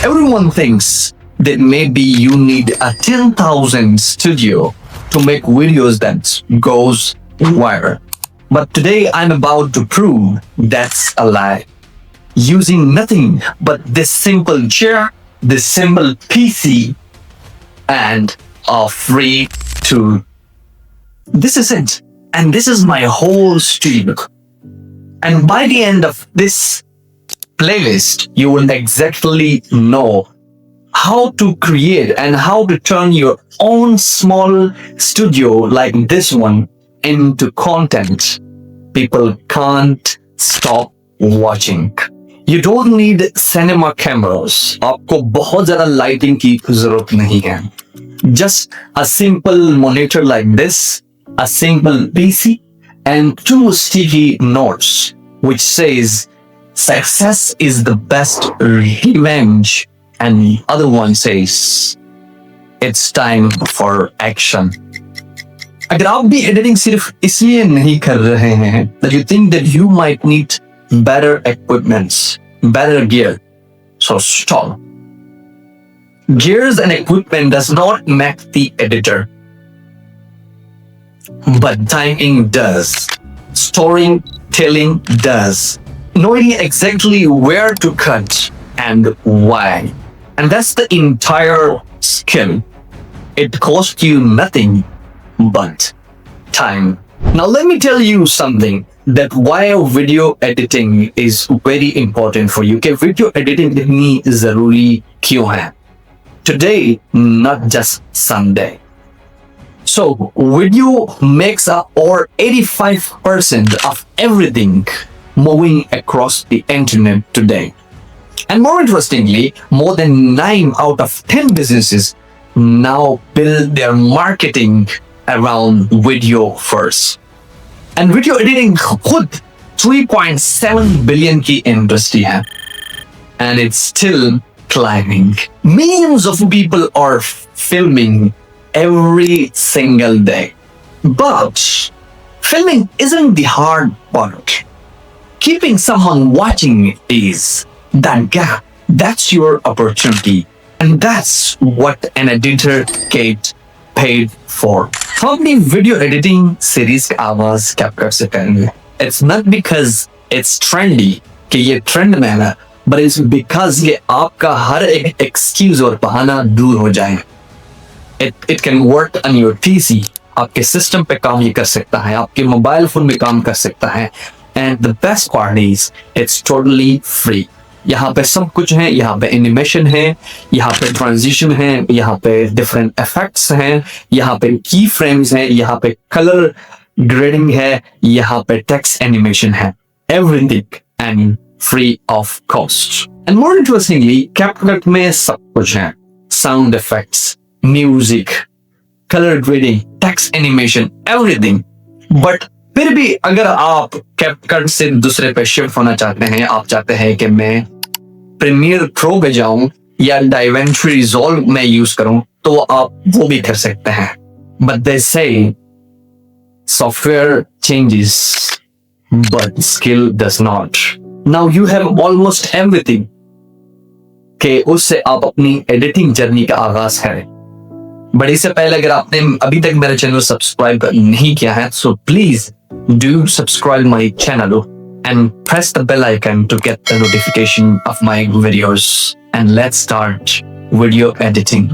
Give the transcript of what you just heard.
Everyone thinks that maybe you need a 10,000 studio to make videos that goes viral. But today I'm about to prove that's a lie. Using nothing but this simple chair, this simple PC, and a free tool. This is it. And this is my whole studio. And by the end of this playlist, you will exactly know how to create and how to turn your own small studio like this one into content people can't stop watching. You don't need cinema cameras. आपको बहुत ज़्यादा lighting की ज़रूरत नहीं है. Just a simple monitor like this, a simple PC, and 2 sticky notes which says success is the best revenge, and the other one says it's time for action. अगर आप भी एडिटिंग सिर्फ इसलिए नहीं कर रहे हैं that you think that you might need better equipments, better gear, so stop. Gears and equipment does not make the editor, but timing does. Storytelling does. Knowing exactly where to cut and why. And that's the entire skill. It costs you nothing but time. Now let me tell you something that why video editing is very important for you. कि video editing इतनी ज़रूरी क्यों है? Today, not just Sunday. So video makes up over 85% of everything moving across the internet today. And more interestingly, more than 9 out of 10 businesses now build their marketing around video first. And video editing खुद 3.7 billion की industry है. And it's still climbing. Millions of people are filming every single day. But filming isn't the hard part. Keeping someone watching is that gap. That's your opportunity. And that's what an editor gets paid for. हम अपनी video editing series का आवाज CapCut से करेंगे. It's not because it's trendy कि ये trend में है, but it's because ये आपका हर एक एक्सक्यूज और बहाना दूर हो जाए. It can work on your PC. आपके सिस्टम पे काम ये कर सकता है, आपके मोबाइल फोन में काम कर सकता है. And the best part is it's totally free. यहाँ पे सब कुछ है. यहाँ पे एनिमेशन है, यहाँ पे ट्रांजिशन है, यहाँ पे डिफरेंट इफेक्ट्स हैं, यहाँ पे की फ्रेम्स हैं, यहाँ पे कलर ग्रेडिंग है, यहाँ पे टेक्स्ट एनिमेशन है. Everything and free of cost. And more interestingly CapCut में सब कुछ है. Sound effects, music, colour grading, text animation, everything. But फिर भी अगर आप CapCut से दूसरे पे शिफ्ट होना चाहते हैं, आप चाहते हैं कि मैं प्रीमियर प्रो पे जाऊं या डाइवेंट्री रिजॉल्व में यूज करूं, तो आप वो भी कर सकते हैं. बट दे से software changes but skill does not. Now you have almost everything कि उससे आप अपनी एडिटिंग जर्नी का आगाज करें. बट इससे पहले अगर आपने अभी तक मेरा चैनल सब्सक्राइब नहीं किया है, so please do subscribe my channel and press the bell icon to get the notification of my videos. And let's start video editing.